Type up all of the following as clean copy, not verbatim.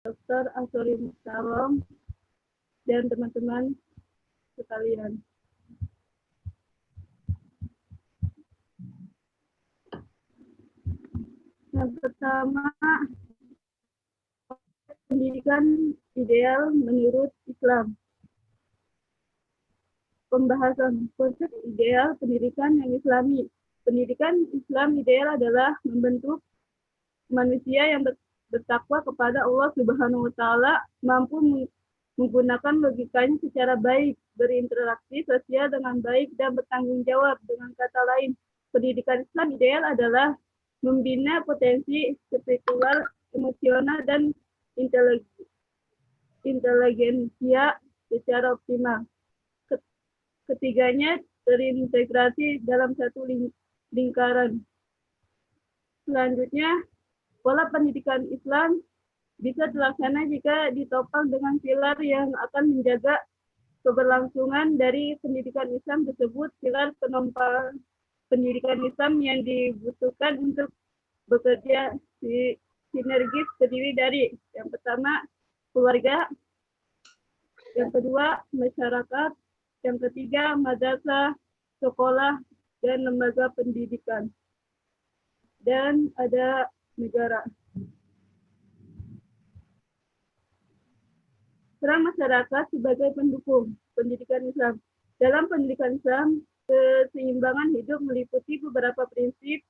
Dr. Asori Mustarom dan teman-teman sekalian. Yang pertama, pendidikan ideal menurut Islam. Pembahasan konsep ideal pendidikan yang Islami. Pendidikan Islam ideal adalah membentuk manusia yang bertakwa kepada Allah Subhanahu wa taala, mampu menggunakan logikanya secara baik, berinteraksi sosial dengan baik dan bertanggung jawab. Dengan kata lain, pendidikan Islam ideal adalah membina potensi spiritual, emosional, dan inteligensia secara optimal. Ketiganya terintegrasi dalam satu lingkaran. Selanjutnya, pola pendidikan Islam bisa terlaksana jika ditopang dengan pilar yang akan menjaga keberlangsungan dari pendidikan Islam tersebut. Pilar penopang pendidikan Islam yang dibutuhkan untuk bekerja sinergis terdiri dari yang pertama keluarga, yang kedua masyarakat, yang ketiga madrasah, sekolah, dan lembaga pendidikan, dan ada negara. Peran masyarakat sebagai pendukung pendidikan Islam. Dalam pendidikan Islam, keseimbangan hidup meliputi beberapa prinsip,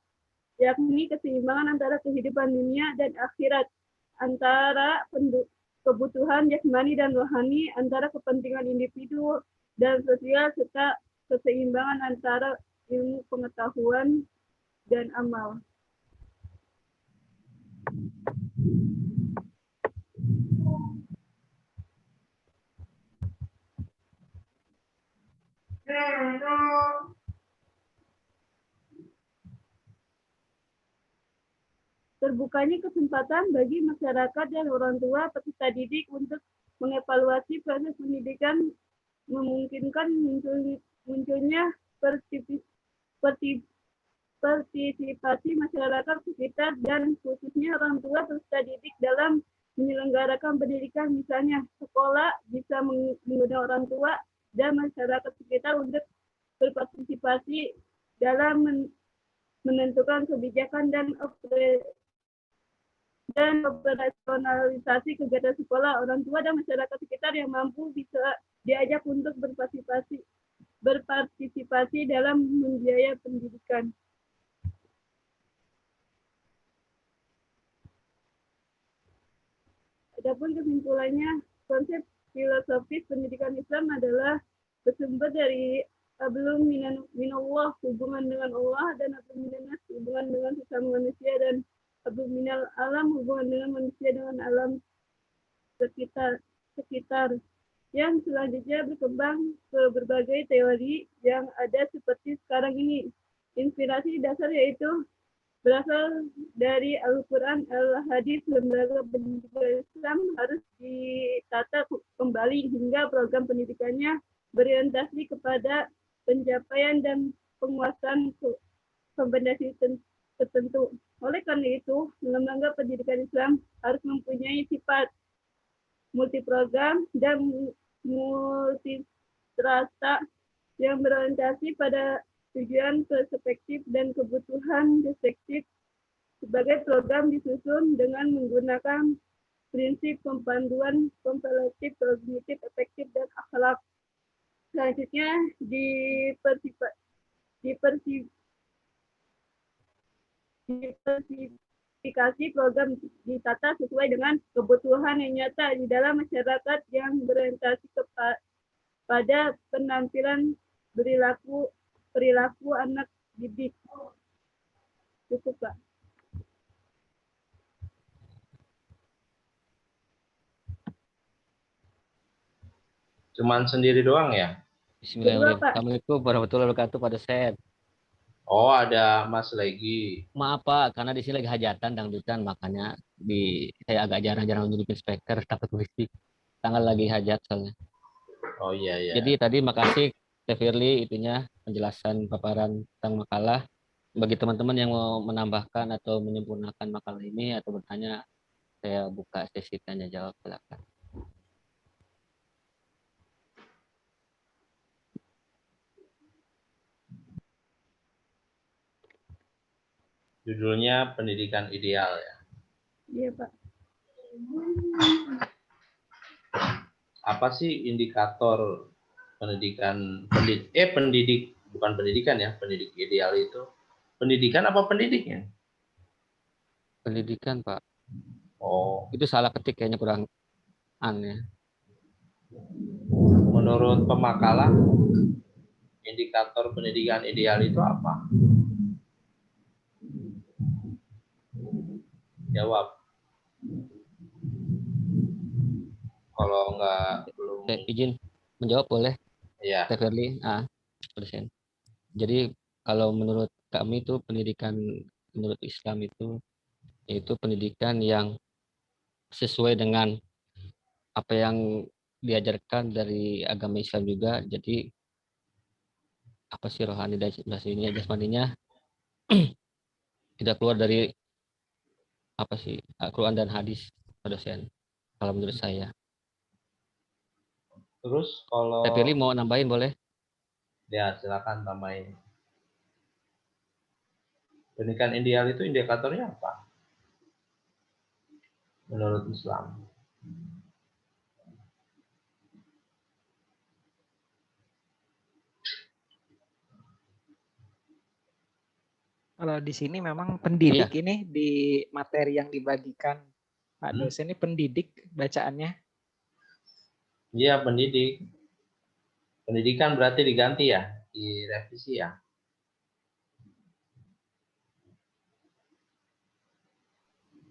yakni keseimbangan antara kehidupan dunia dan akhirat, antara kebutuhan jasmani dan rohani, antara kepentingan individu dan sosial, serta keseimbangan antara ilmu pengetahuan dan amal. Terbukanya kesempatan bagi masyarakat dan orang tua peserta didik untuk mengevaluasi proses pendidikan memungkinkan munculnya partisipasi masyarakat sekitar dan khususnya orang tua peserta didik dalam menyelenggarakan pendidikan. Misalnya, sekolah bisa mengundang orang tua dan masyarakat sekitar untuk berpartisipasi dalam menentukan kebijakan dan operasionalisasi kegiatan sekolah. Orang tua dan masyarakat sekitar yang mampu bisa diajak untuk berpartisipasi dalam membiayai pendidikan. Adapun kesimpulannya, konsep filosofis pendidikan Islam adalah bersumber dari hablum minallah, hubungan dengan Allah, dan hablum minannas, hubungan dengan sesama manusia, dan hablum minal alam, hubungan dengan manusia dengan alam sekitar, yang selanjutnya berkembang ke berbagai teori yang ada seperti sekarang ini. Inspirasi dasar yaitu berasal dari Al-Quran, Al-Hadis. Lembaga pendidikan Islam harus ditata kembali hingga program pendidikannya berorientasi kepada pencapaian dan penguasaan kompetensi tertentu. Oleh karena itu, lembaga pendidikan Islam harus mempunyai sifat multiprogram dan multistrata yang berorientasi pada tujuan, perspektif, dan kebutuhan perspektif. Sebagai program disusun dengan menggunakan prinsip kepanduan komparatif, kognitif, efektif, dan akhlak. Selanjutnya, diversifikasi program ditata sesuai dengan kebutuhan yang nyata di dalam masyarakat yang berorientasi pada penampilan perilaku anak didik. Cukup, Pak. Cuman sendiri doang ya? Bismillahirrahmanirrahim. Assalamualaikum warahmatullahi wabarakatuh Pak dosen. Oh, ada Mas lagi. Maaf Pak, karena di sini lagi hajatan dangdutan, makanya saya agak jarang-jarang menjadi speaker, takut berisik. Tanggal lagi hajat soalnya. Oh iya ya. Jadi tadi makasih Teh Firly itunya penjelasan paparan tentang makalah. Bagi teman-teman yang mau menambahkan atau menyempurnakan makalah ini atau bertanya, Saya buka sesi tanya jawab, silakan. Judulnya pendidikan ideal ya. Iya, Pak. Apa sih indikator pendidikan bukan pendidikan ya, pendidik ideal itu pendidikan apa pendidiknya? Pendidikan, Pak. Oh, Itu salah ketik kayaknya, kurang aneh. menurut pemakalah indikator pendidikan ideal itu apa? Jawab. Kalau nggak belum. Izin menjawab boleh, Ya. Teh Firly? Persen. Jadi kalau menurut kami itu pendidikan menurut Islam itu yaitu pendidikan yang sesuai dengan apa yang diajarkan dari agama Islam juga. Jadi apa sih rohani dan jasmaninya tidak keluar dari apa sih Al-Quran dan hadis, Pak dosen. Kalau menurut saya. Terus Teh Firly kalau mau nambahin boleh? ya silakan tambahin. Pendidikan ideal itu indikatornya apa? Menurut Islam. Kalau di sini memang pendidik Iya. ini di materi yang dibagikan Pak dosen ini pendidik bacaannya. Iya, pendidik. Pendidikan berarti diganti ya, direvisi ya.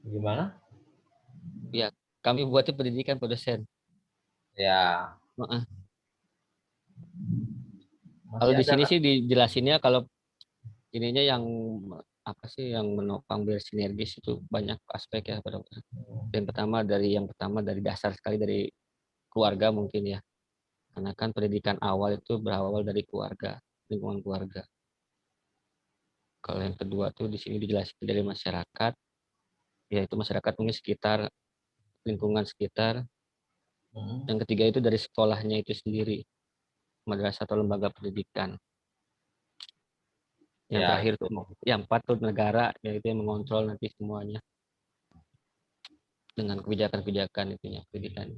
Gimana? Ya, kami buatnya pendidikan, Pak dosen. Ya. Maaf. Masih Kalau di ada sini kan? sih dijelasinnya kalau ininya yang apa sih yang menopang biar sinergis itu banyak aspek ya, Pak dokter. Yang pertama dari dasar sekali dari keluarga mungkin ya. Karena kan pendidikan awal itu berawal dari keluarga, lingkungan keluarga. Kalau yang kedua tuh di sini dijelasin dari masyarakat, yaitu masyarakat mungkin sekitar lingkungan sekitar. Yang ketiga itu dari sekolahnya itu sendiri, madrasah atau lembaga pendidikan. Yang Ya, terakhir itu. tuh, yang empat tuh negara, yaitu yang mengontrol nanti semuanya dengan kebijakan-kebijakan itunya pendidikan.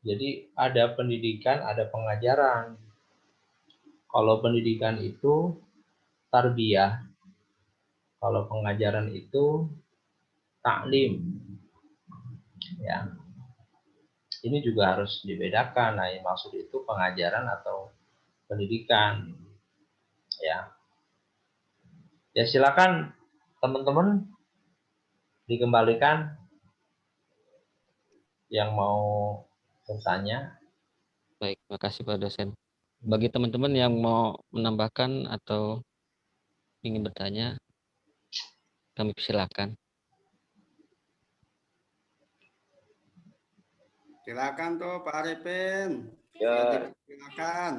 Jadi ada pendidikan, ada pengajaran. Kalau pendidikan itu tarbiyah, kalau pengajaran itu taklim. Ya. Ini juga harus dibedakan. Nah, yang maksud itu pengajaran atau pendidikan. Ya. Ya silakan teman-teman dikembalikan yang mau bertanya. Baik, terima kasih Pak dosen. Bagi teman-teman yang mau menambahkan atau ingin bertanya, kami persilakan. Silakan tuh Pak Arifin. Ya. Silakan.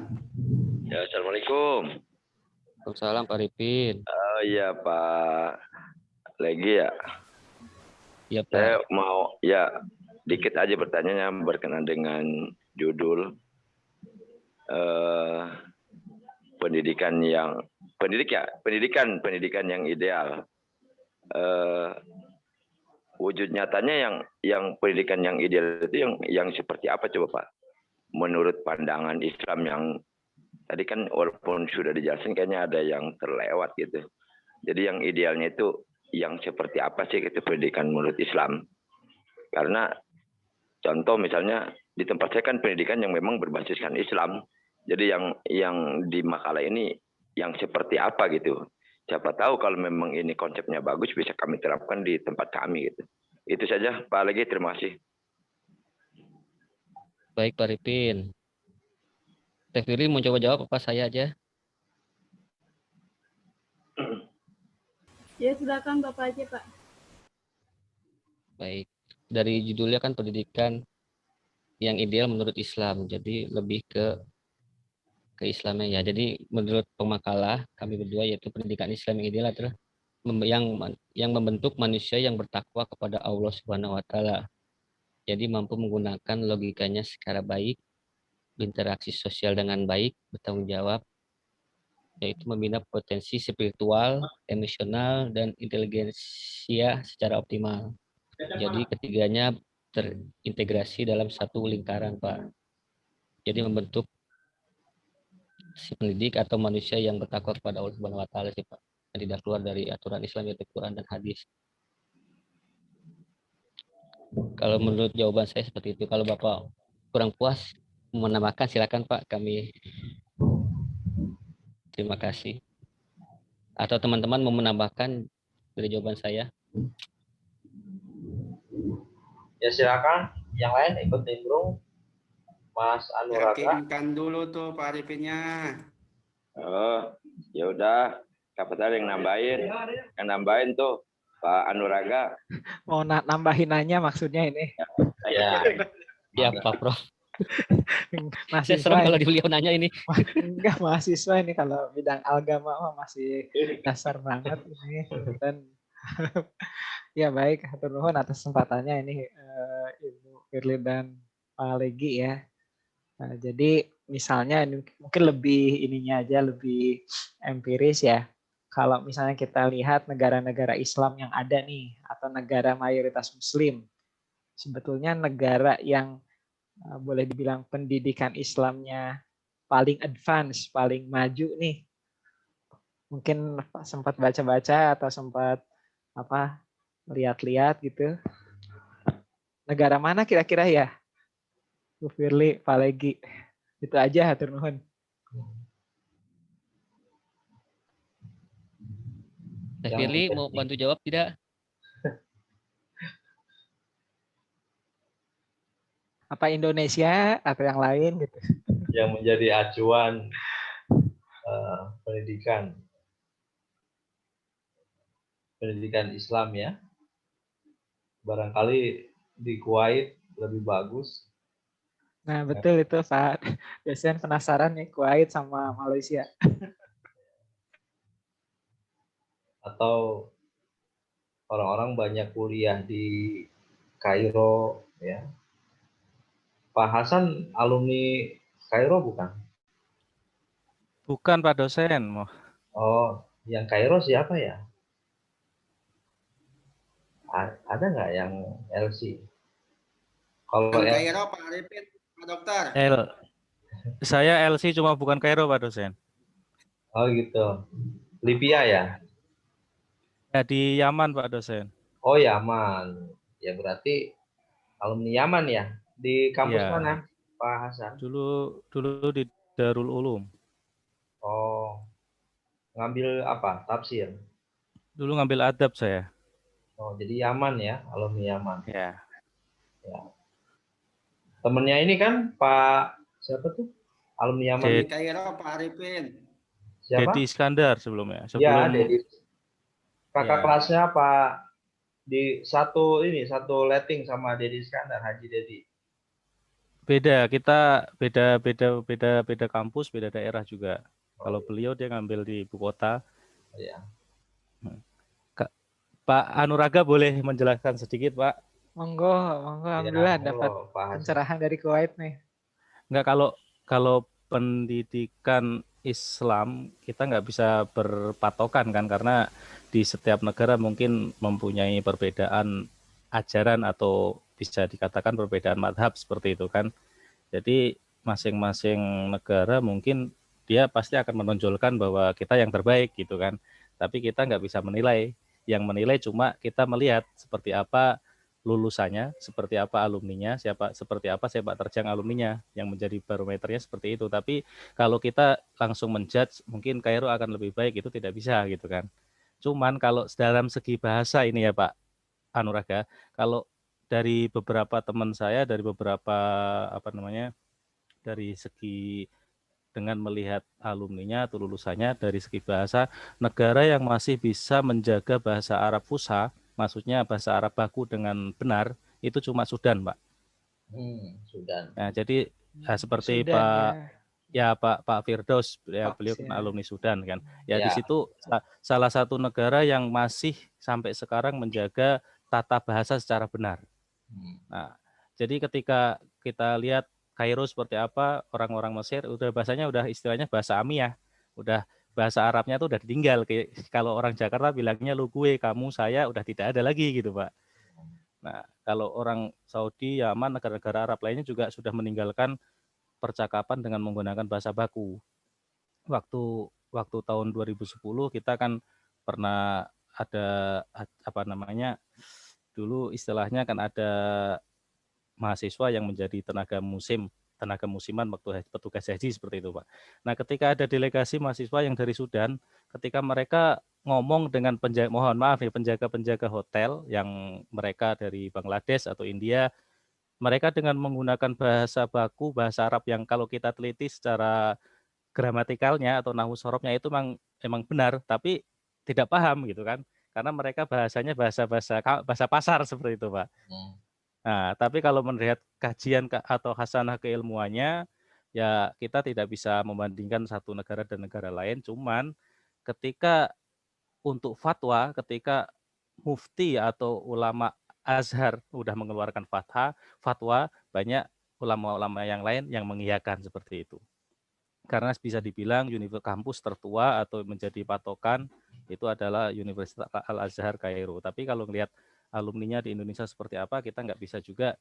Ya, assalamualaikum. Waalaikumsalam Pak Arifin. Oh iya Pak Legi ya. Iya Pak. Saya mau ya dikit aja pertanyaannya berkenaan dengan judul pendidikan yang ideal. Wujud nyatanya yang pendidikan yang ideal itu yang seperti apa coba Pak? Menurut pandangan Islam yang tadi kan walaupun sudah dijelasin kayaknya ada yang terlewat gitu. Jadi yang idealnya itu yang seperti apa sih itu pendidikan menurut Islam? Karena contoh misalnya di tempat saya kan pendidikan yang memang berbasiskan Islam. Jadi yang di makalah ini yang seperti apa gitu. Siapa tahu kalau memang ini konsepnya bagus bisa kami terapkan di tempat kami gitu. Itu saja Pak Legi, terima kasih. Baik Pak Arifin. Teh Firly mau coba jawab apa saya aja? Ya, silakan Bapak aja, Pak. Baik. Dari judulnya kan pendidikan yang ideal menurut Islam. Jadi lebih ke Islamnya ya. Jadi menurut pemakalah kami berdua yaitu pendidikan Islam yang ideal adalah yang membentuk manusia yang bertakwa kepada Allah Subhanahu wa taala. Jadi mampu menggunakan logikanya secara baik, berinteraksi sosial dengan baik, bertanggung jawab, yaitu membina potensi spiritual, emosional, dan intelijensia secara optimal. Jadi ketiganya terintegrasi dalam satu lingkaran, Pak. Jadi membentuk si pendidik atau manusia yang bertakwa kepada Allah Subhanahu wa taala sih, Pak. Yang tidak keluar dari aturan Islam yaitu Quran dan hadis. Kalau menurut jawaban saya seperti itu. Kalau Bapak kurang puas menambahkan silakan Pak, kami terima kasih. Atau teman-teman mau menambahkan dari jawaban saya? Ya silakan. Yang lain ikut nimbrung. Mas Anuraga. Yakinkan dulu tuh Pak Arifin-nya. Oh, ya udah. Siapa tahu yang nambahin tuh Pak Anuraga. Mau nambahin nanya maksudnya ini. Ya. Ya Pak Prof. Saya Mahasiswa serem kalau ini. di beliau nanya ini. Enggak, mahasiswa ini kalau bidang agama mah masih dasar banget ini. Dan ya baik, hatur nuhun atas kesempatannya ini Ibu Firly dan Pak Legi ya. Nah, jadi misalnya ini mungkin lebih ininya aja lebih empiris ya. Kalau misalnya kita lihat negara-negara Islam yang ada nih atau negara mayoritas Muslim, sebetulnya negara yang boleh dibilang pendidikan Islamnya paling advance, paling maju nih. Mungkin sempat baca-baca atau sempat lihat-lihat gitu. Negara mana kira-kira ya? Bu Firly, Pak Legi. Itu aja, hatur nuhun. Teh Firly mau bantu jawab tidak? Apa Indonesia atau yang lain gitu? Yang menjadi acuan pendidikan Islam ya. Barangkali di Kuwait lebih bagus. Nah betul itu Pak. Biasanya penasaran nih Kuwait sama Malaysia. Atau orang-orang banyak kuliah di Kairo ya. Pak Hasan alumni Kairo bukan? Bukan Pak dosen. Oh, yang Kairo siapa ya? Ada nggak yang LC? Kalau Yang Kairo Pak Arifin, Pak Dokter. Saya LC cuma bukan Kairo Pak dosen. Oh gitu. Libya ya? Ya di Yaman Pak dosen. Oh Yaman. Ya berarti alumni Yaman ya? Di kampus Ya. mana, Pak Hasan? Dulu di Darul Ulum. Oh. Ngambil apa? Tafsir. Dulu ngambil adab saya. Oh, jadi Yaman ya, alumni Yaman. Ya. Ya. Temennya ini kan Pak siapa tuh? Alumni Yaman. Di Kairo Pak Arifin. Siapa? Dedi Iskandar sebelumnya. Ya, Dedi. Kakak ya. kelasnya Pak di satu letting sama Dedi Iskandar, Haji Dedi. Beda, kita beda kampus, beda daerah juga. Kalau beliau dia ngambil di ibu kota. Ya. Pak Anuraga boleh menjelaskan sedikit, Pak? Monggo, alhamdulillah dapat pencerahan dari Kuwait nih. Enggak, kalau pendidikan Islam kita nggak bisa berpatokan kan, karena di setiap negara mungkin mempunyai perbedaan ajaran atau bisa dikatakan perbedaan madhab seperti itu kan. Jadi masing-masing negara mungkin dia pasti akan menonjolkan bahwa kita yang terbaik gitu kan. Tapi kita nggak bisa menilai. Yang menilai cuma kita melihat seperti apa lulusannya, seperti apa alumninya, seperti apa sepak terjang alumninya, yang menjadi barometernya seperti itu. Tapi kalau kita langsung menjudge mungkin Kairo akan lebih baik, itu tidak bisa gitu kan. Cuman kalau dalam segi bahasa ini ya Pak Anuraga, kalau dari beberapa teman saya, dari beberapa dari segi dengan melihat alumninya atau lulusannya, dari segi bahasa, negara yang masih bisa menjaga bahasa Arab Fusha, maksudnya bahasa Arab baku dengan benar, itu cuma Sudan, Pak. Sudan. Nah, jadi seperti Sudan, Pak ya. ya Pak Firdaus, ya beliau kan Ya. alumni Sudan kan. Ya di Ya. situ salah satu negara yang masih sampai sekarang menjaga tata bahasa secara benar. Nah, jadi ketika kita lihat Kairo seperti apa, orang-orang Mesir udah bahasanya udah istilahnya bahasa Amiyah. Udah bahasa Arabnya tuh udah ditinggal. Kalau orang Jakarta bilangnya lu gue, kamu, saya udah tidak ada lagi gitu, Pak. Nah, kalau orang Saudi, Yaman, negara-negara Arab lainnya juga sudah meninggalkan percakapan dengan menggunakan bahasa baku. Waktu tahun 2010 kita kan pernah ada apa namanya? Dulu istilahnya kan ada mahasiswa yang menjadi tenaga musiman waktu petugas haji seperti itu, Pak. Nah, ketika ada delegasi mahasiswa yang dari Sudan, ketika mereka ngomong dengan penjaga-penjaga hotel yang mereka dari Bangladesh atau India, mereka dengan menggunakan bahasa baku, bahasa Arab yang kalau kita teliti secara gramatikalnya atau nahwu sorobnya itu emang benar, tapi tidak paham gitu kan. Karena mereka bahasanya bahasa pasar seperti itu, Pak. Nah, tapi kalau melihat kajian atau hasanah keilmuannya, ya kita tidak bisa membandingkan satu negara dan negara lain. Cuman ketika untuk fatwa, ketika mufti atau ulama Azhar udah mengeluarkan fatwa, banyak ulama-ulama yang lain yang mengiyakan seperti itu. Karena bisa dibilang kampus tertua atau menjadi patokan itu adalah Universitas Al-Azhar Kairo. Tapi kalau melihat alumninya di Indonesia seperti apa, kita nggak bisa juga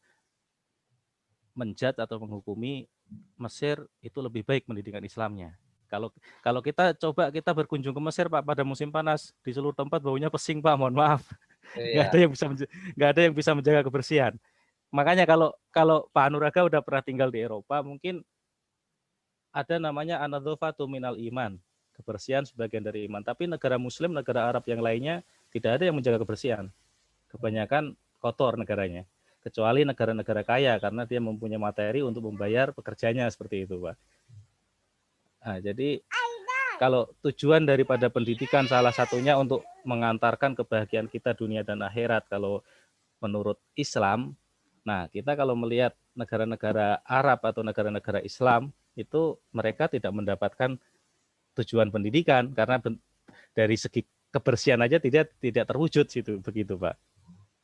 menjat atau menghukumi Mesir itu lebih baik pendidikan Islamnya. Kalau kita berkunjung ke Mesir, Pak, pada musim panas di seluruh tempat baunya pesing, Pak, mohon maaf. Nggak ada yang bisa menjaga kebersihan. Makanya kalau Pak Anuraga udah pernah tinggal di Eropa, mungkin ada namanya anadzofatu minal iman, kebersihan sebagian dari iman. Tapi negara Muslim, negara Arab yang lainnya tidak ada yang menjaga kebersihan. Kebanyakan kotor negaranya. Kecuali negara-negara kaya karena dia mempunyai materi untuk membayar pekerjanya seperti itu, Pak. Nah, jadi kalau tujuan daripada pendidikan salah satunya untuk mengantarkan kebahagiaan kita dunia dan akhirat, kalau menurut Islam, nah kita kalau melihat negara-negara Arab atau negara-negara Islam itu mereka tidak mendapatkan tujuan pendidikan karena dari segi kebersihan aja tidak terwujud situ begitu, Pak.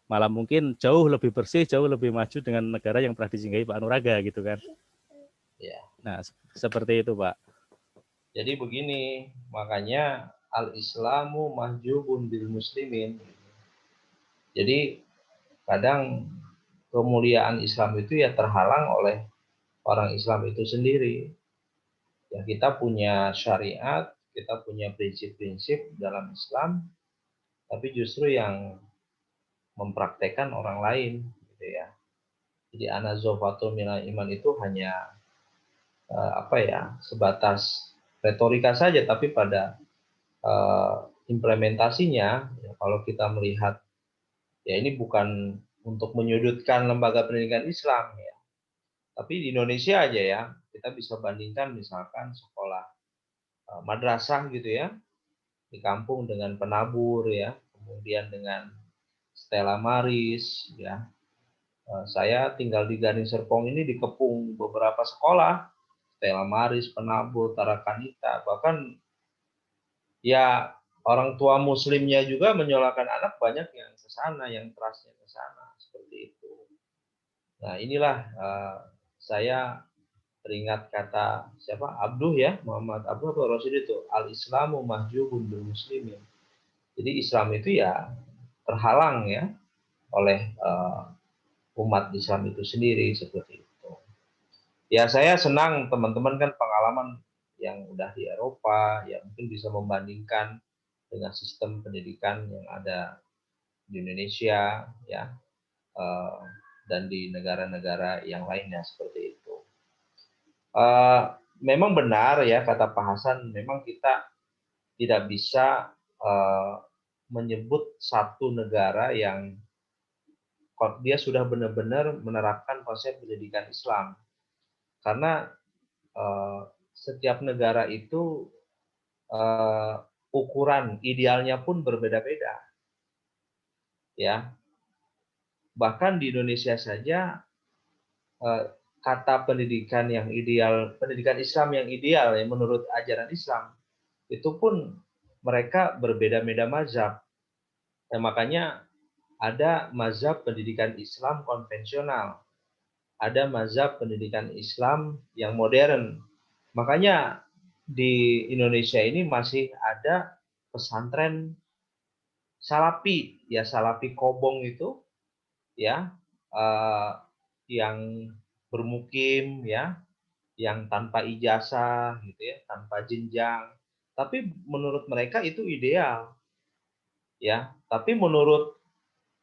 Malah mungkin jauh lebih bersih, jauh lebih maju dengan negara yang pernah disinggahi Pak Anuraga gitu kan. Ya. Nah, seperti itu, Pak. Jadi begini, makanya al-Islamu mahjubun bil muslimin. Jadi kadang kemuliaan Islam itu ya terhalang oleh orang Islam itu sendiri. Ya kita punya syariat, kita punya prinsip-prinsip dalam Islam, tapi justru yang mempraktekkan orang lain gitu ya. Jadi anazofatul minal iman itu hanya sebatas retorika saja, tapi pada implementasinya ya, kalau kita melihat ya ini bukan untuk menyudutkan lembaga pendidikan Islam ya, tapi di Indonesia aja ya kita bisa bandingkan misalkan sekolah madrasah gitu ya di kampung dengan penabur ya, kemudian dengan Stella Maris ya. Saya tinggal di Gading Serpong ini dikepung beberapa sekolah, Stella Maris, Penabur, Tarakanita, bahkan ya orang tua muslimnya juga menyolakan anak banyak yang ke sana, yang trustnya ke sana, seperti itu. Nah inilah saya teringat kata siapa Abduh ya, Muhammad Abduh atau Rasul itu, al-Islamu mahjubun bil muslimin. Jadi Islam itu ya terhalang ya oleh umat Islam itu sendiri seperti itu. Ya saya senang teman-teman kan pengalaman yang udah di Eropa, ya mungkin bisa membandingkan dengan sistem pendidikan yang ada di Indonesia ya dan di negara-negara yang lainnya seperti itu. Memang benar ya kata Pak Hasan, memang kita tidak bisa menyebut satu negara yang dia sudah benar-benar menerapkan konsep pendidikan Islam, karena setiap negara itu ukuran idealnya pun berbeda-beda, ya. Bahkan di Indonesia saja kata pendidikan yang ideal, pendidikan Islam yang ideal ya menurut ajaran Islam, itu pun mereka berbeda-beda mazhab. Ya, makanya ada mazhab pendidikan Islam konvensional, ada mazhab pendidikan Islam yang modern. Makanya di Indonesia ini masih ada pesantren Salafi, ya Salafi Kobong itu, ya, yang bermukim, ya, yang tanpa ijazah, gitu ya, tanpa jenjang. Tapi menurut mereka itu ideal, ya. Tapi menurut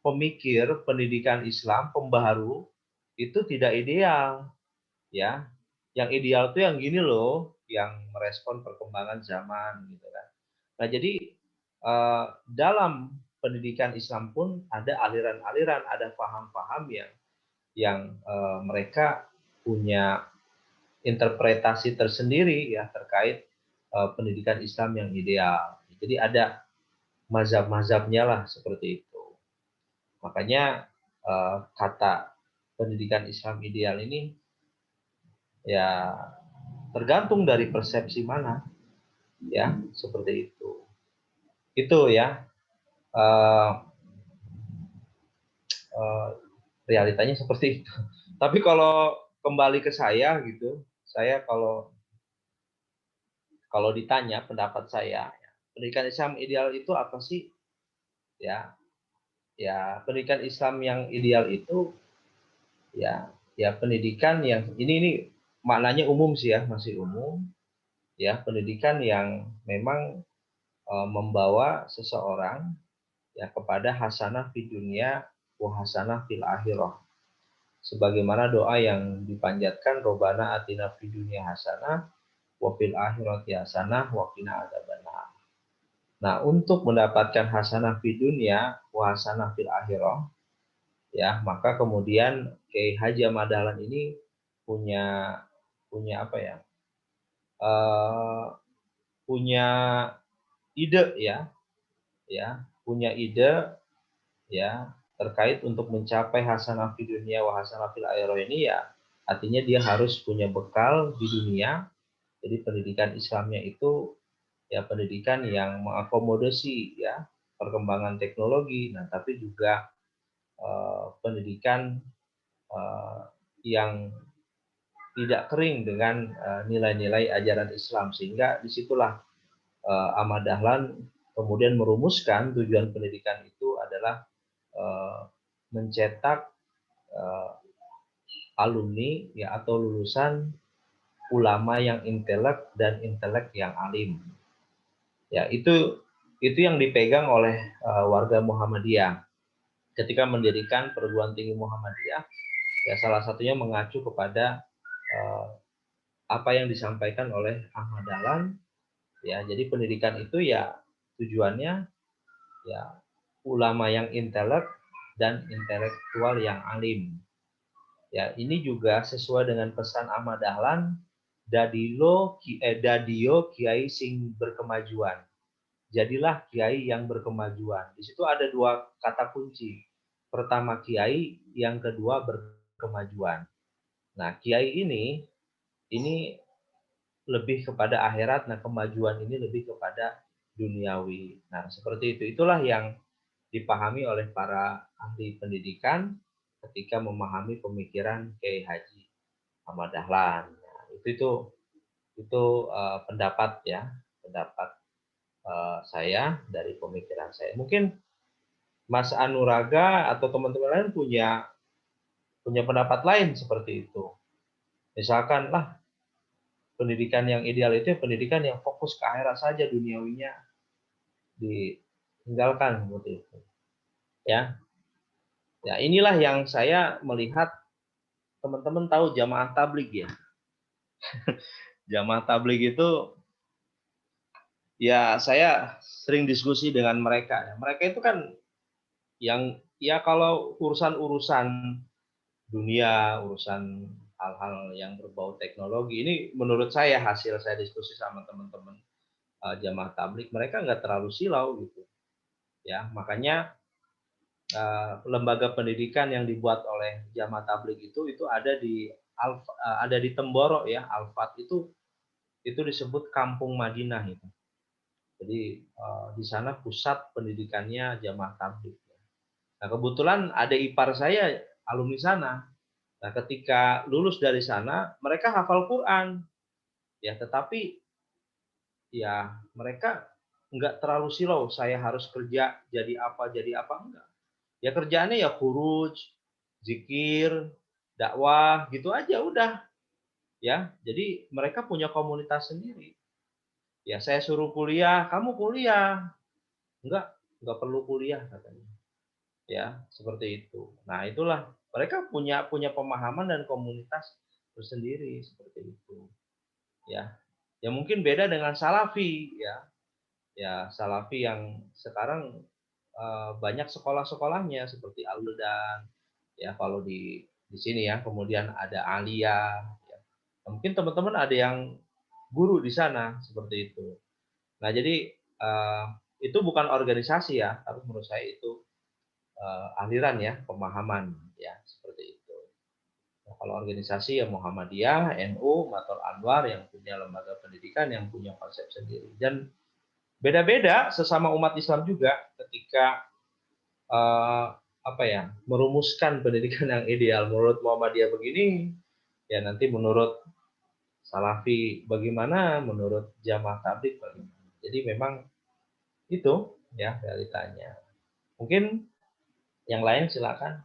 pemikir pendidikan Islam pembaharu itu tidak ideal, ya. Yang ideal tuh yang gini loh, yang merespon perkembangan zaman, gitu kan. Nah, jadi dalam pendidikan Islam pun ada aliran-aliran, ada paham-paham yang mereka punya interpretasi tersendiri ya terkait pendidikan Islam yang ideal. Jadi ada mazhab-mazhabnya lah seperti itu. Makanya kata pendidikan Islam ideal ini ya tergantung dari persepsi mana, ya seperti itu. Itu ya realitanya seperti itu. Tapi kalau kembali ke saya gitu, saya kalau ditanya pendapat saya, pendidikan Islam ideal itu apa sih? Ya, pendidikan Islam yang ideal itu ya pendidikan yang ini maknanya umum sih ya, masih umum. Ya, pendidikan yang memang membawa seseorang ya kepada hasanah fid dunya wa hasanah fil akhirah. Sebagaimana doa yang dipanjatkan Robbana atina fid dunya hasanah wa fil akhirati hasanah wa qina adzabannar. Nah, untuk mendapatkan hasanah fid dunya wa hasanah fil akhirah ya, maka kemudian Kiai Haji Ahmad Dahlan ini punya apa ya? Punya ide ya, punya ide ya terkait untuk mencapai hasanah fid dunya wa hasanah fil akhirah ini ya artinya dia harus punya bekal di dunia. Jadi pendidikan Islamnya itu ya pendidikan yang mengakomodasi ya perkembangan teknologi, nah tapi juga pendidikan yang tidak kering dengan nilai-nilai ajaran Islam, sehingga disitulah Ahmad Dahlan kemudian merumuskan tujuan pendidikan itu adalah mencetak alumni ya atau lulusan ulama yang intelek dan intelek yang alim. Ya, itu yang dipegang oleh warga Muhammadiyah ketika mendirikan perguruan tinggi Muhammadiyah. Ya, salah satunya mengacu kepada apa yang disampaikan oleh Ahmad Dahlan. Ya, jadi pendidikan itu ya tujuannya ya ulama yang intelek dan intelektual yang alim. Ya, ini juga sesuai dengan pesan Ahmad Dahlan, dadio kiai sing berkemajuan. Jadilah kiai yang berkemajuan. Di situ ada dua kata kunci. Pertama kiai, yang kedua berkemajuan. Nah, kiai ini lebih kepada akhirat, nah kemajuan ini lebih kepada duniawi. Nah, seperti itu. Itulah yang dipahami oleh para ahli pendidikan ketika memahami pemikiran Kiai Haji Ahmad Dahlan. Nah, itu pendapat ya, pendapat saya dari pemikiran saya. Mungkin Mas Anuraga atau teman-teman lain punya pendapat lain seperti itu. Misalkan lah pendidikan yang ideal itu pendidikan yang fokus ke akhirat saja, duniawinya ditinggalkan seperti itu. Ya. Ya, inilah yang saya melihat teman-teman tahu jamaah tabligh ya. Jamaah tabligh itu ya saya sering diskusi dengan mereka. Mereka itu kan yang ya kalau urusan-urusan dunia, urusan hal-hal yang berbau teknologi ini menurut saya hasil saya diskusi sama teman-teman jamaah tabligh, mereka nggak terlalu silau gitu. Ya, makanya lembaga pendidikan yang dibuat oleh jamaah tabligh itu ada di ada di Temboro ya, Al-Fat itu disebut Kampung Madinah itu. Jadi di sana pusat pendidikannya Jamaah Tabligh. Nah, kebetulan ada ipar saya alumni sana. Nah, ketika lulus dari sana, mereka hafal Quran. Ya, tetapi ya mereka nggak terlalu silau, saya harus kerja jadi apa enggak. Ya kerjaannya ya khuruj, zikir, dakwah gitu aja udah. Ya, jadi mereka punya komunitas sendiri. Ya, saya suruh kuliah, kamu kuliah. Enggak perlu kuliah katanya. Ya, seperti itu. Nah, itulah mereka punya pemahaman dan komunitas tersendiri seperti itu. Ya. Ya mungkin beda dengan Salafi ya. Ya, Salafi yang sekarang banyak sekolah-sekolahnya seperti Al-Hudan. Ya, kalau di sini ya, kemudian ada Aliyah ya. Mungkin teman-teman ada yang guru di sana seperti itu. Nah, jadi itu bukan organisasi ya, tapi menurut saya itu aliran ya, pemahaman ya, seperti itu. Nah, kalau organisasi ya Muhammadiyah, NU, Matul Anwar yang punya lembaga pendidikan yang punya konsep sendiri. Dan beda-beda sesama umat Islam juga ketika merumuskan pendidikan yang ideal. Menurut Muhammadiyah begini, ya nanti menurut Salafi bagaimana, menurut Jamaah Tabligh bagaimana. Jadi memang itu ya realitanya. Mungkin yang lain silakan.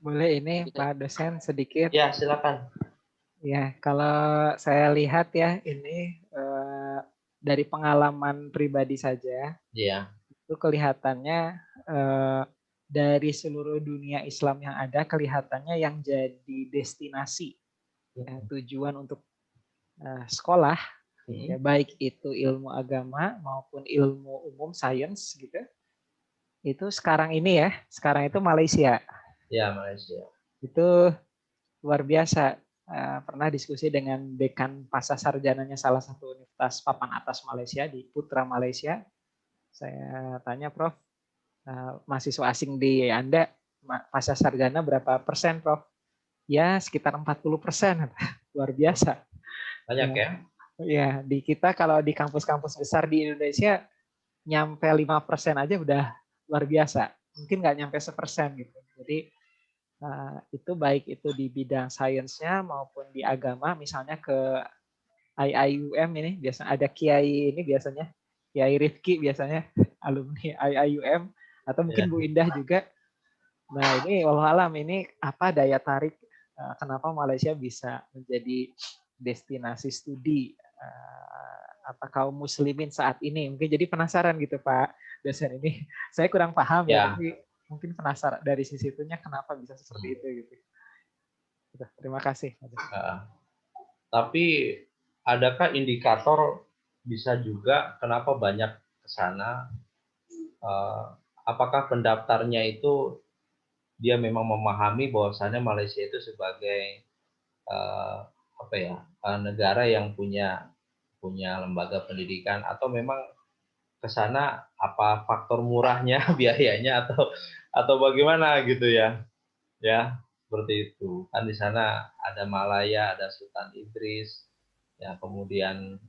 Boleh ini Pak dosen sedikit. Ya, silakan. Ya, kalau saya lihat ya ini dari pengalaman pribadi saja, ya, itu kelihatannya dari seluruh dunia Islam yang ada, kelihatannya yang jadi destinasi ya, tujuan untuk sekolah, ya, baik itu ilmu agama maupun ilmu umum sains gitu, itu sekarang itu Malaysia. Ya, Malaysia. Itu luar biasa. Pernah diskusi dengan dekan pasca sarjananya salah satu universitas papan atas Malaysia di Putra Malaysia. Saya tanya, Prof, mahasiswa asing di Anda pasca sarjana berapa persen, Prof? Ya, sekitar 40%. Luar biasa. Banyak ya? Ya, di kita kalau di kampus-kampus besar di Indonesia nyampe 5% aja udah luar biasa. Mungkin nggak nyampe 1% gitu. Jadi itu baik itu di bidang sainsnya maupun di agama, misalnya ke IIUM ini biasanya ada Kiai ini biasanya Kiai Rifki biasanya alumni IIUM atau mungkin Bu Indah juga. Nah ini wallahualam ini apa daya tarik kenapa Malaysia bisa menjadi destinasi studi kaum muslimin saat ini. Mungkin jadi penasaran gitu Pak dosen ini. Saya kurang paham ya tapi mungkin penasaran dari sisi itunya kenapa bisa seperti itu gitu. Terima kasih. Tapi adakah indikator bisa juga kenapa banyak ke sana? Apakah pendaftarnya itu dia memang memahami bahwasannya Malaysia itu sebagai negara yang punya lembaga pendidikan, atau memang ke sana apa faktor murahnya, biayanya atau bagaimana gitu ya. Ya, seperti itu. Kan di sana ada Malaya, ada Sultan Idris, ya kemudian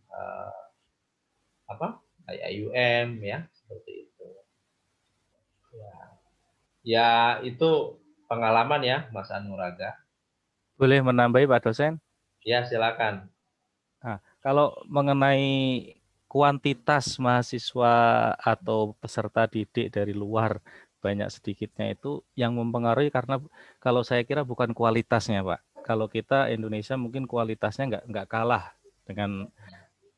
IIUM ya, seperti itu. Ya itu pengalaman ya Mas Anuraga. Boleh menambahi Pak dosen? Ya, silakan. Nah, kalau mengenai kuantitas mahasiswa atau peserta didik dari luar banyak sedikitnya itu yang mempengaruhi, karena kalau saya kira bukan kualitasnya Pak. Kalau kita Indonesia mungkin kualitasnya nggak kalah dengan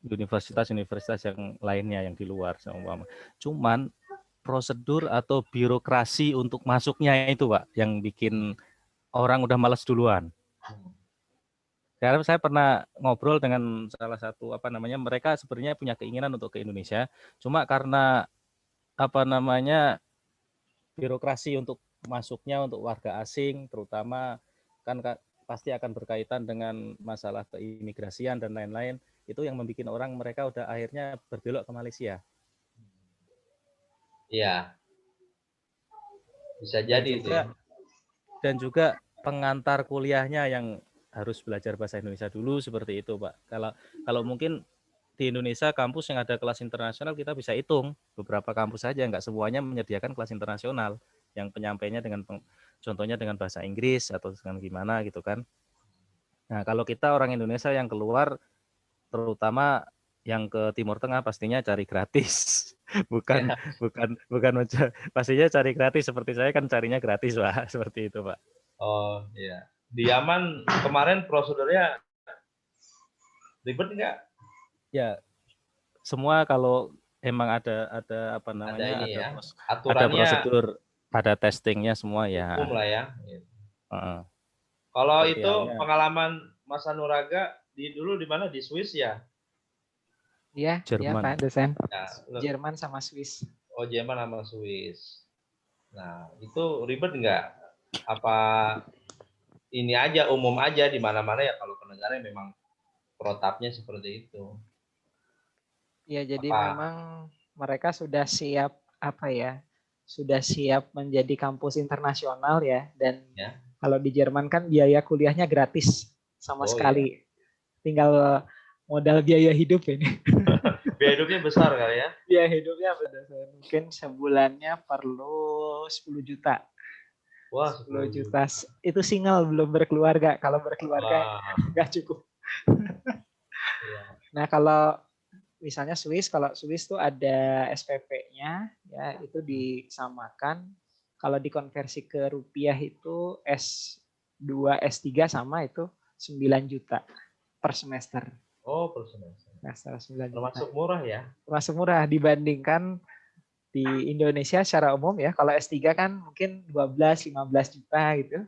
universitas-universitas yang lainnya yang di luar. Cuman prosedur atau birokrasi untuk masuknya itu Pak yang bikin orang udah malas duluan. Karena saya pernah ngobrol dengan salah satu mereka sebenarnya punya keinginan untuk ke Indonesia, cuma karena birokrasi untuk masuknya untuk warga asing terutama kan pasti akan berkaitan dengan masalah keimigrasian dan lain-lain, itu yang membuat orang mereka udah akhirnya berbelok ke Malaysia. Iya. Bisa jadi itu ya. Dan juga pengantar kuliahnya yang harus belajar bahasa Indonesia dulu seperti itu, Pak. Kalau mungkin di Indonesia kampus yang ada kelas internasional kita bisa hitung beberapa kampus saja, nggak semuanya menyediakan kelas internasional yang penyampainya contohnya dengan bahasa Inggris atau dengan gimana gitu kan. Nah, kalau kita orang Indonesia yang keluar, terutama yang ke Timur Tengah, pastinya cari gratis. bukan pastinya cari gratis, seperti saya kan carinya gratis, Pak. Seperti itu, Pak. Oh iya. Di Yaman kemarin prosedurnya ribet nggak? Ya, semua kalau emang ada apa namanya, Ada ini ya, ada aturannya prosedur, ada testingnya semua ya. hukum lah ya. Kalau Seperti itu halnya. pengalaman Mas Anuraga dulu di mana? Di Swiss ya? Iya, Jerman. Pak dosen. Ya, Jerman sama Swiss. Oh, Jerman sama Swiss. Nah, itu ribet nggak? Apa ini aja, umum aja di mana-mana ya, kalau ke negara memang protapnya seperti itu. Ya, jadi memang mereka sudah siap sudah siap menjadi kampus internasional ya, dan ya. Kalau di Jerman kan biaya kuliahnya gratis sama sekali. Iya. Tinggal modal biaya hidup ini. Biaya hidupnya besar kali ya? Biaya hidupnya mungkin sebulannya perlu 10 juta. Wah, 10 juta. Itu single, belum berkeluarga. Kalau berkeluarga nggak cukup. Nah, kalau misalnya Swiss, kalau Swiss tuh ada SPP-nya, ya itu disamakan. Kalau dikonversi ke rupiah itu S2, S3 sama itu 9 juta per semester. Oh, per semester. Termasuk juta. murah ya? Termasuk murah dibandingkan di Indonesia secara umum ya. Kalau S3 kan mungkin 12-15 juta gitu.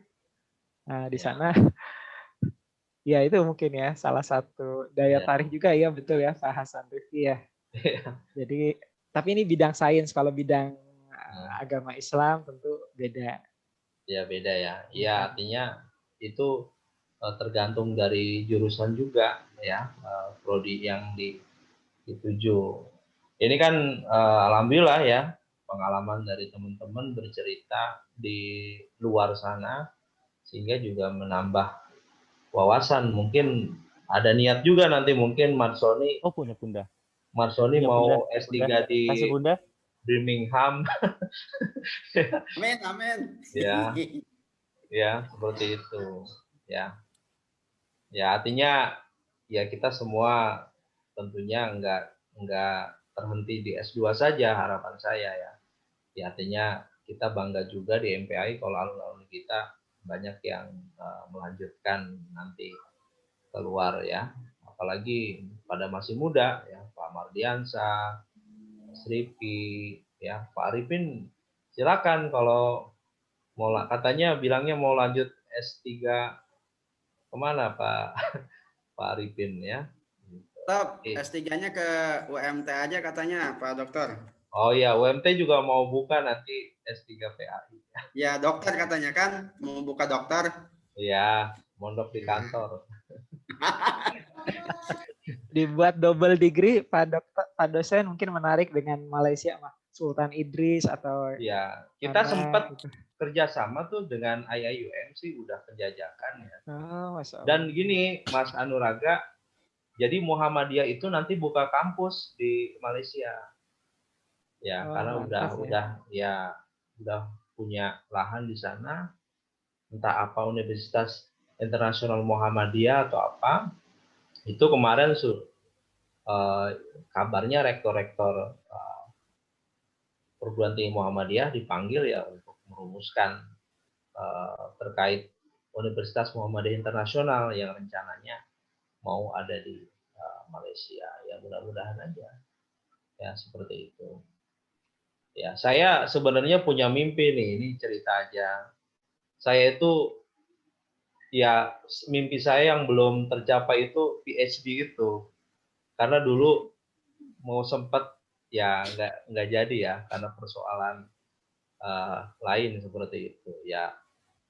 Nah, di sana ya itu mungkin ya salah satu daya tarik juga ya, betul ya Pak Hasan Rifki ya. Jadi tapi ini bidang sains, kalau bidang agama Islam tentu beda. Ya beda ya. Ya artinya itu tergantung dari jurusan juga ya, prodi yang dituju. Ini kan alhamdulillah ya, pengalaman dari teman-teman bercerita di luar sana sehingga juga menambah wawasan. Mungkin ada niat juga nanti mungkin Marsoni. Oh, punya Bunda. Marsoni punya mau Bunda. S3 Bunda. di Kasih Bunda. Birmingham. Amin, amin. Ya, seperti itu. Ya, artinya ya kita semua tentunya enggak terhenti di S2 saja, harapan saya ya. Ya, artinya kita bangga juga di MPAI kalau alumni kita banyak yang melanjutkan nanti keluar ya. Apalagi pada masih muda ya, Pak Mardiansa, Sripi, ya Pak Arifin, silakan kalau mau, katanya bilangnya mau lanjut S3 kemana Pak Pak Arifin ya? Stop, S3-nya ke UMT aja katanya Pak Dokter. Oh iya, UMT juga mau buka nanti S3 PAI. Ya dokter katanya kan, mau buka dokter. Iya, mondok di kantor. Dibuat double degree, Pak dosen mungkin menarik dengan Malaysia, Sultan Idris atau ya kita sempat gitu. Kerjasama tuh dengan IIUM sih udah penjajakan ya. Oh, dan gini Mas Anuraga, jadi Muhammadiyah itu nanti buka kampus di Malaysia ya, karena udah punya lahan di sana, entah apa Universitas Internasional Muhammadiyah atau apa. Itu kemarin kabarnya rektor-rektor perguruan tinggi Muhammadiyah dipanggil ya untuk merumuskan terkait Universitas Muhammadiyah Internasional yang rencananya mau ada di Malaysia. Ya mudah-mudahan aja ya seperti itu. Ya, saya sebenarnya punya mimpi nih, ini cerita aja. Saya itu ya mimpi saya yang belum tercapai itu PhD itu. Karena dulu mau sempat ya nggak jadi ya karena persoalan lain seperti itu ya.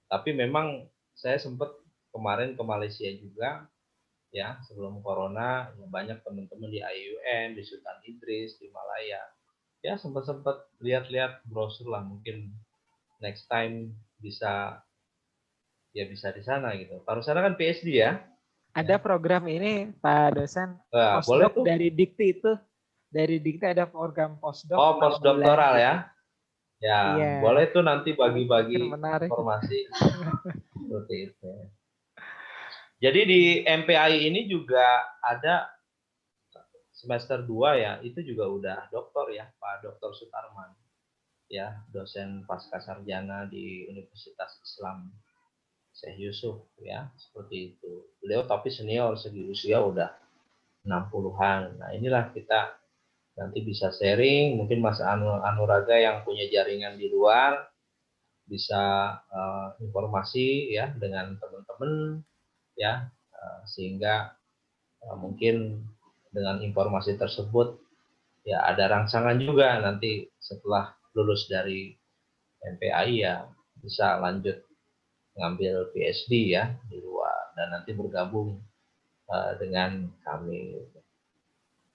Tapi memang saya sempat kemarin ke Malaysia juga ya sebelum corona, ya banyak teman-teman di IUM, di Sultan Idris, di Malaya. Ya sempat lihat-lihat brosur lah, mungkin next time bisa di sana gitu. Pak Rusana kan PhD ya. Ada program ini Pak dosen, Nah, boleh postdoc tuh. dari Dikti itu. Dari Dikti ada program postdoc Oh, 6 bulan postdoktoral gitu. ya. Ya, Iya. boleh tuh nanti bagi-bagi Mungkin menarik. informasi seperti itu. Jadi di MPI ini juga ada semester 2 ya, itu juga udah doktor ya, Pak Dr. Sutarman. Ya, dosen pascasarjana di Universitas Islam Syekh Yusuf ya, seperti itu. Beliau tapi senior, segi usia udah 60-an. Nah, inilah kita nanti bisa sharing, mungkin Mas Anuraga yang punya jaringan di luar bisa informasi ya dengan teman-teman ya, sehingga mungkin dengan informasi tersebut ya ada rangsangan juga nanti setelah lulus dari MPI ya bisa lanjut ngambil PhD ya di luar dan nanti bergabung dengan kami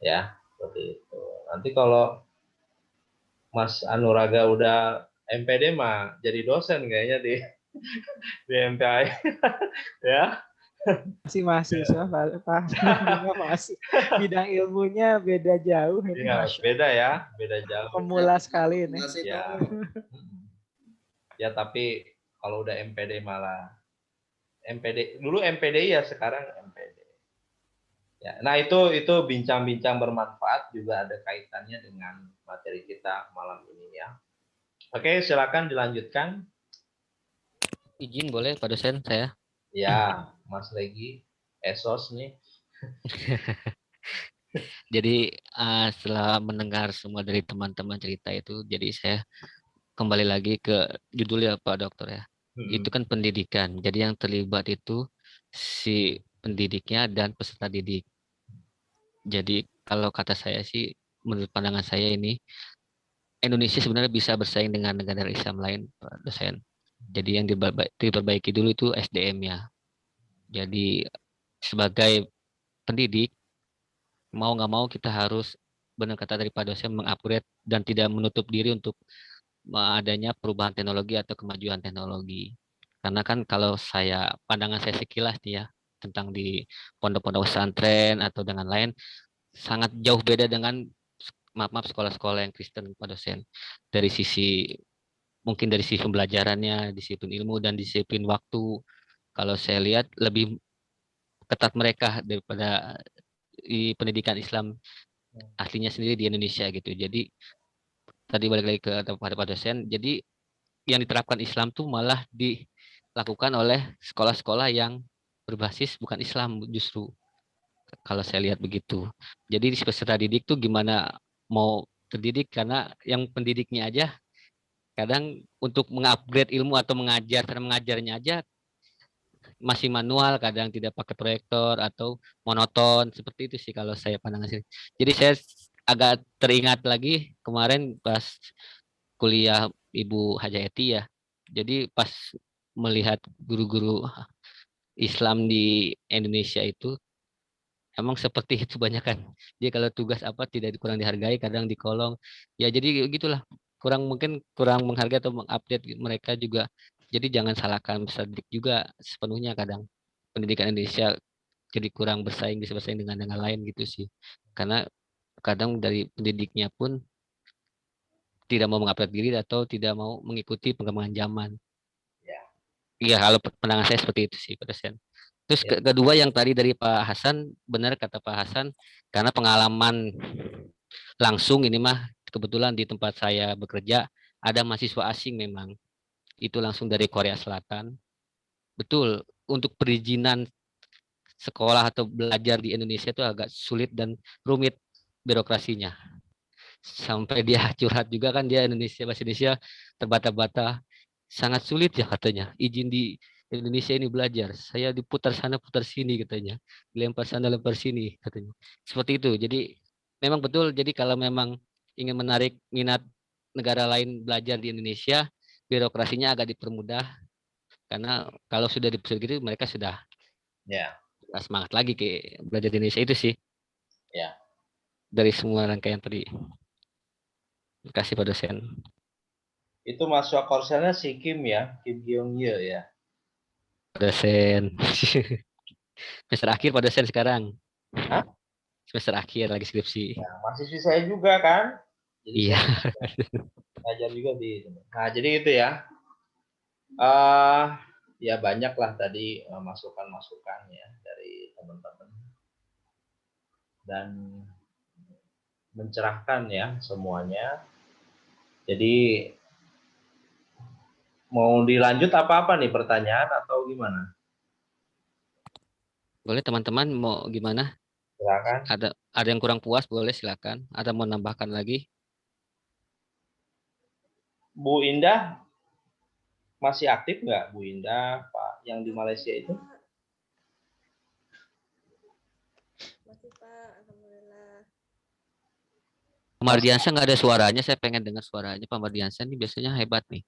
ya, seperti itu. Nanti kalau Mas Anuraga udah MPD mah jadi dosen kayaknya di MPI ya. Masih mahasiswa Pak Bima masih bidang ilmunya beda jauh ini. Iya, beda ya, beda jauh. Pemula sekali ini. Ya. Ya, tapi kalau udah MPD malah MPD dulu MPDI ya, sekarang MPD. Ya, nah itu bincang-bincang bermanfaat juga ada kaitannya dengan materi kita malam ini ya. Oke, silakan dilanjutkan. Izin boleh Pak dosen saya? Ya, Mas Regi, Esos nih. Jadi setelah mendengar semua dari teman-teman cerita itu, jadi saya kembali lagi ke judulnya Pak Dokter ya. Itu kan pendidikan. Jadi yang terlibat itu si pendidiknya dan peserta didik. Jadi kalau kata saya sih, menurut pandangan saya ini, Indonesia sebenarnya bisa bersaing dengan negara Islam lain, Pak dosen. Jadi yang diperbaiki dulu itu SDM-nya. Jadi sebagai pendidik, mau nggak mau kita harus, benar kata dari Pak dosen, mengupgrade dan tidak menutup diri untuk adanya perubahan teknologi atau kemajuan teknologi. Karena kan kalau pandangan saya sekilas nih ya, tentang di pondok-pondok pesantren atau dengan lain, sangat jauh beda dengan maaf sekolah-sekolah yang Kristen, Pak dosen. Mungkin dari sisi pembelajarannya, disiplin ilmu dan disiplin waktu. Kalau saya lihat lebih ketat mereka daripada di pendidikan Islam aslinya sendiri di Indonesia gitu. Jadi tadi balik lagi ke Pak dosen. Jadi yang diterapkan Islam tuh malah dilakukan oleh sekolah-sekolah yang berbasis bukan Islam justru. Kalau saya lihat begitu. Jadi peserta didik tuh gimana mau terdidik, karena yang pendidiknya aja kadang untuk mengupgrade ilmu atau cara mengajarnya aja masih manual, kadang tidak pakai proyektor atau monoton, seperti itu sih kalau saya pandang sih. Jadi saya agak teringat lagi kemarin pas kuliah Ibu Haja Eti ya. Jadi pas melihat guru-guru Islam di Indonesia itu emang seperti itu banyak kan. Jadi kalau tugas apa tidak kurang dihargai, kadang dikolong. Ya jadi gitulah. Mungkin kurang menghargai atau mengupdate mereka juga. Jadi jangan salahkan peserta didik juga sepenuhnya, kadang pendidikan Indonesia jadi kurang bisa bersaing dengan lain gitu sih. Karena kadang dari pendidiknya pun tidak mau mengupdate diri atau tidak mau mengikuti perkembangan zaman. Iya, kalau pandangan saya seperti itu sih, Pak dosen. Terus kedua yang tadi dari Pak Hasan, benar kata Pak Hasan, karena pengalaman langsung ini mah kebetulan di tempat saya bekerja ada mahasiswa asing memang. Itu langsung dari Korea Selatan. Betul, untuk perizinan sekolah atau belajar di Indonesia itu agak sulit dan rumit birokrasinya. Sampai dia curhat juga kan, dia bahasa Indonesia terbata-bata, sangat sulit ya katanya izin di Indonesia ini belajar. Saya diputar sana putar sini katanya, lempar sana lempar sini katanya. Seperti itu. Jadi memang betul. Jadi kalau memang ingin menarik minat negara lain belajar di Indonesia, birokrasinya agak dipermudah. Karena kalau sudah dipersulit gitu, mereka sudah semangat lagi ke belajar di Indonesia itu sih. Ya. Dari semua rangkaian tadi. Terima kasih Pak dosen. Itu mahasiswa Korselnya si Kim ya, Kim Hyung Ye ya. Dosen. Semester akhir Pak dosen sekarang. Hah? Semester akhir lagi skripsi. Ya, mahasiswi saya juga kan. Jadi Iya. saya ngajar juga di. Nah, jadi itu ya. Ya banyak lah tadi masukan-masukan ya dari teman-teman dan mencerahkan ya semuanya. Jadi mau dilanjut apa-apa nih pertanyaan atau gimana? Boleh teman-teman mau gimana? Silakan. Ada yang kurang puas boleh silakan. Ada mau nambahkan lagi? Bu Indah masih aktif nggak Bu Indah, Pak yang di Malaysia itu? Masih Pak, alhamdulillah. Pak Mardiansyah nggak ada suaranya, saya pengen dengar suaranya. Pak Mardiansyah ini biasanya hebat nih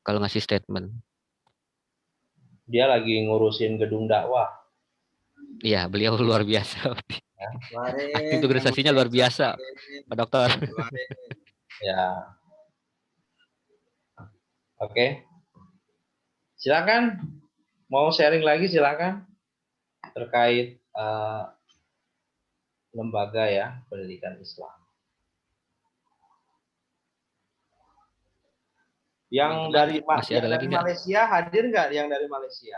kalau ngasih statement. Dia lagi ngurusin gedung dakwah. Iya, beliau luar biasa. Ya. Integrasinya luar biasa, Pak Dokter. Ya. Oke. Silakan. Mau sharing lagi silakan terkait lembaga ya pendidikan Islam. Yang dari Malaysia hadir nggak yang dari Malaysia?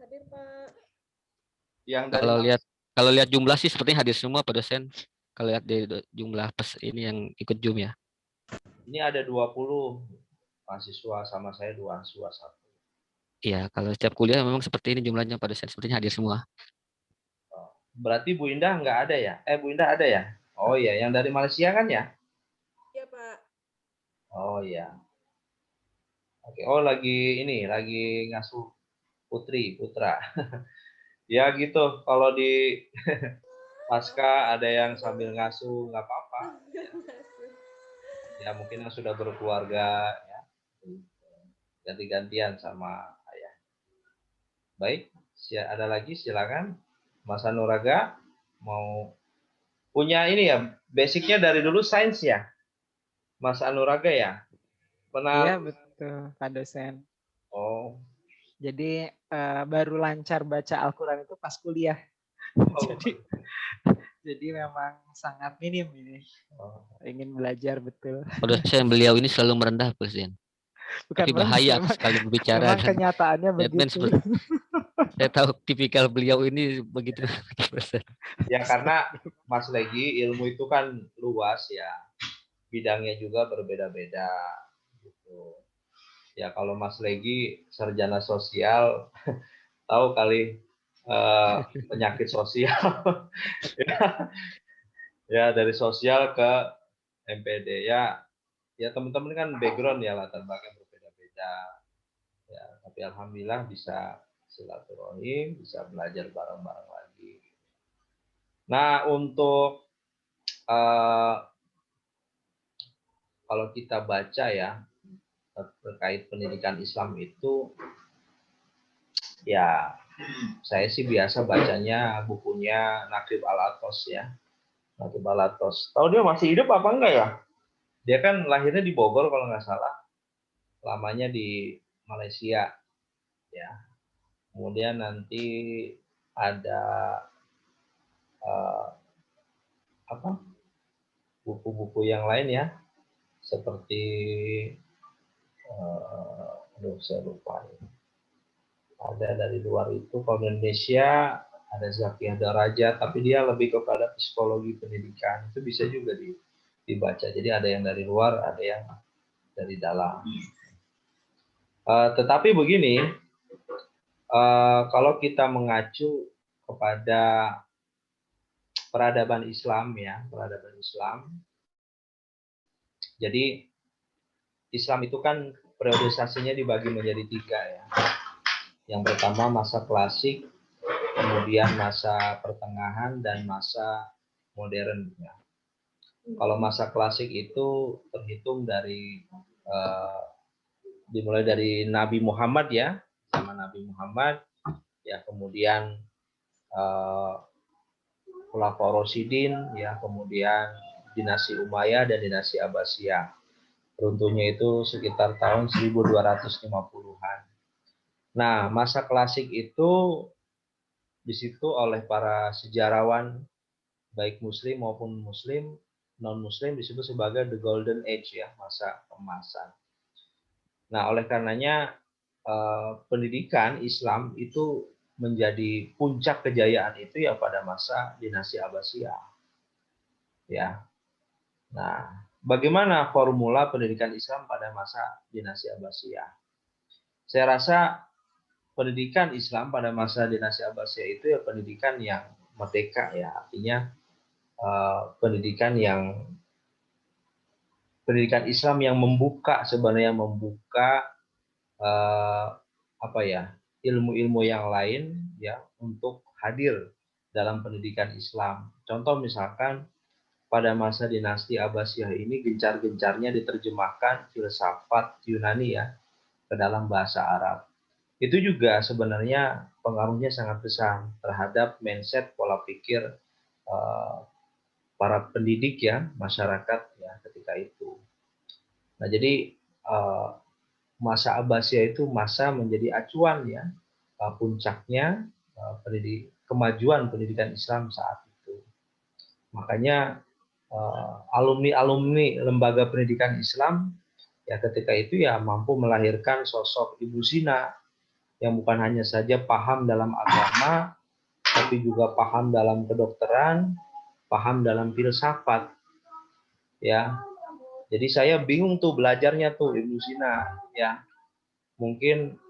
Hadir Pak. Yang dari kalau lihat jumlah sih sepertinya hadir semua Pak dosen. Kalau lihat di jumlah ini yang ikut Zoom ya. Ini ada 20 mahasiswa sama saya 2 mahasiswa 1. Iya, kalau setiap kuliah memang seperti ini jumlahnya Pak dosen, sepertinya hadir semua. Berarti Bu Indah nggak ada ya? Bu Indah ada ya? Oh iya, yang dari Malaysia kan ya? Iya Pak. Oh iya. Oke, oh lagi ngasuh putra. Ya gitu, kalau di pasca ada yang sambil ngasuh nggak apa-apa. Ya mungkin yang sudah berkeluarga ya, ganti-gantian sama ayah. Baik, ada lagi silakan, Mas Anuraga mau punya ini ya, basicnya dari dulu sains ya, Mas Anuraga ya? Iya betul, Pak dosen. Oh. Jadi baru lancar baca Al-Quran itu pas kuliah. Jadi memang sangat minim ini. Ingin belajar betul. Pada dosen beliau ini selalu merendah Presiden. Bukan tapi bahaya sekali berbicara. Memang kenyataannya begitu. Saya tahu tipikal beliau ini begitu. Ya karena Mas Legi ilmu itu kan luas ya, bidangnya juga berbeda-beda gitu. Ya kalau Mas Legi sarjana sosial tahu kali penyakit sosial. Ya dari sosial ke MPD ya teman-teman kan background ya latar belakang berbeda-beda ya, tapi alhamdulillah bisa silaturahim, bisa belajar bareng-bareng lagi. Nah untuk kalau kita baca ya terkait pendidikan Islam itu ya saya sih biasa bacanya bukunya Naqib Al-Athos ya. Naqib Al-Athos. Tahu dia masih hidup apa enggak ya? Dia kan lahirnya di Bogor kalau nggak salah. Lamanya di Malaysia. Ya. Kemudian nanti ada buku-buku yang lain ya. Seperti saya lupa. Ada dari luar itu, kalau Indonesia ada Zakiyah Daraja, tapi dia lebih kepada psikologi pendidikan. Itu bisa juga dibaca. Jadi ada yang dari luar, ada yang dari dalam. Tetapi begini, kalau kita mengacu kepada peradaban Islam ya, peradaban Islam. Jadi Islam itu kan periodisasinya dibagi menjadi 3 ya. Yang pertama masa klasik, kemudian masa pertengahan dan masa modern ya. Kalau masa klasik itu terhitung dari dimulai dari Nabi Muhammad ya, zaman Nabi Muhammad ya, kemudian Khulafaur Rasyidin ya, kemudian dinasti Umayyah dan dinasti Abbasiyah. Runtuhnya itu sekitar tahun 1250-an. Nah, masa klasik itu di situ oleh para sejarawan baik muslim maupun muslim, non-muslim disebut sebagai the golden age ya, masa keemasan. Nah, oleh karenanya pendidikan Islam itu menjadi puncak kejayaan itu ya pada masa dinasti Abbasiyah. Ya. Nah, bagaimana formula pendidikan Islam pada masa dinasti Abbasiyah? Saya rasa pendidikan Islam pada masa dinasti Abbasiyah itu ya pendidikan yang merdeka ya, artinya pendidikan Islam yang membuka, sebenarnya membuka ilmu-ilmu yang lain ya untuk hadir dalam pendidikan Islam. Contoh misalkan pada masa dinasti Abbasiyah ini gencar-gencarnya diterjemahkan filsafat Yunani ya ke dalam bahasa Arab. Itu juga sebenarnya pengaruhnya sangat besar terhadap mindset pola pikir para pendidik ya, masyarakat ya ketika itu. Nah, jadi masa Abbasiyah itu masa menjadi acuan ya, puncaknya kemajuan pendidikan Islam saat itu. Makanya alumni-alumni lembaga pendidikan Islam ya ketika itu ya mampu melahirkan sosok Ibu Sina yang bukan hanya saja paham dalam agama, tapi juga paham dalam kedokteran, paham dalam filsafat. Ya, jadi saya bingung tuh belajarnya tuh Ibu Sina. Ya, mungkin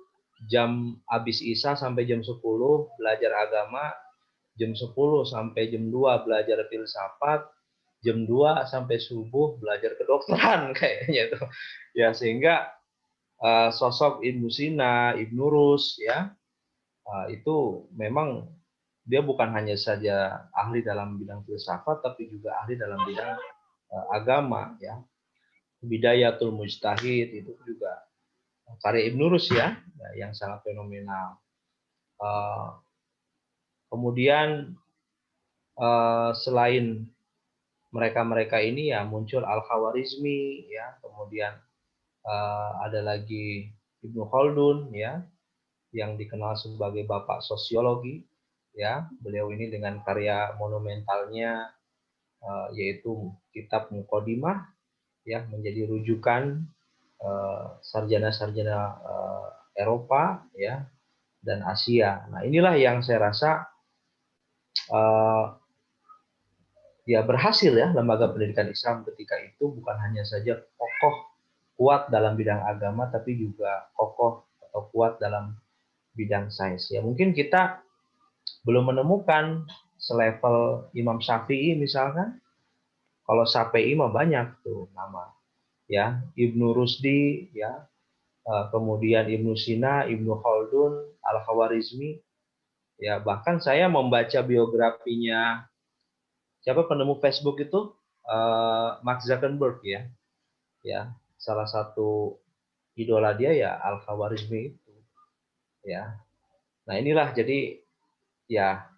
jam habis Isya sampai jam 10 belajar agama, jam 10 sampai jam 2 belajar filsafat, jam 2 sampai subuh belajar kedokteran kayaknya tuh. Ya, sehingga sosok Ibnu Sina, Ibnu Rus ya, itu memang dia bukan hanya saja ahli dalam bidang filsafat, tapi juga ahli dalam bidang agama ya. Bidayatul Mujtahid itu juga karya Ibnu Rus ya, yang sangat fenomenal. Kemudian selain mereka-mereka ini ya muncul Al-Khawarizmi ya, kemudian ada lagi Ibnu Khaldun ya, yang dikenal sebagai bapak sosiologi ya. Beliau ini dengan karya monumentalnya yaitu kitab Muqaddimah ya, menjadi rujukan sarjana-sarjana Eropa ya dan Asia. Nah, inilah yang saya rasa ya berhasil ya lembaga pendidikan Islam ketika itu bukan hanya saja kokoh kuat dalam bidang agama, tapi juga kokoh atau kuat dalam bidang sains. Ya mungkin kita belum menemukan selevel Imam Syafi'i misalkan. Kalau Syafi'i mah banyak tuh nama. Ya, Ibnu Rusdi ya, kemudian Ibnu Sina, Ibnu Khaldun, Al-Khawarizmi. Ya, bahkan saya membaca biografinya siapa penemu Facebook itu? Mark Zuckerberg ya. Ya, salah satu idola dia ya Al-Khawarizmi itu. Ya. Nah, inilah jadi ya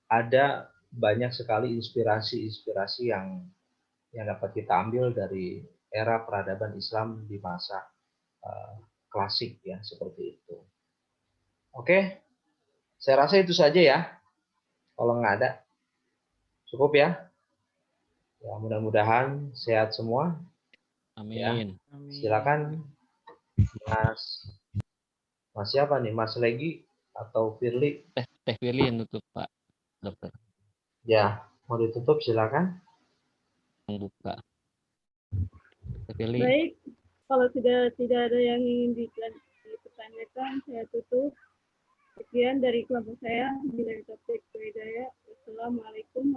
ada banyak sekali inspirasi-inspirasi yang dapat kita ambil dari era peradaban Islam di masa klasik ya seperti itu. Oke, saya rasa itu saja ya. Kalau nggak ada, cukup ya. Ya mudah-mudahan sehat semua. Amin. Ya. Silakan Mas siapa nih? Mas Legi atau Firly? Teh Firly yang tutup Pak Dokter. Ya, mau ditutup silakan. Membuka. Teh Firly. Baik, kalau sudah tidak ada yang ingin dipertanyakan, saya tutup. Sekian dari kelompok saya, Bila Topik Hidayah. Wassalamualaikum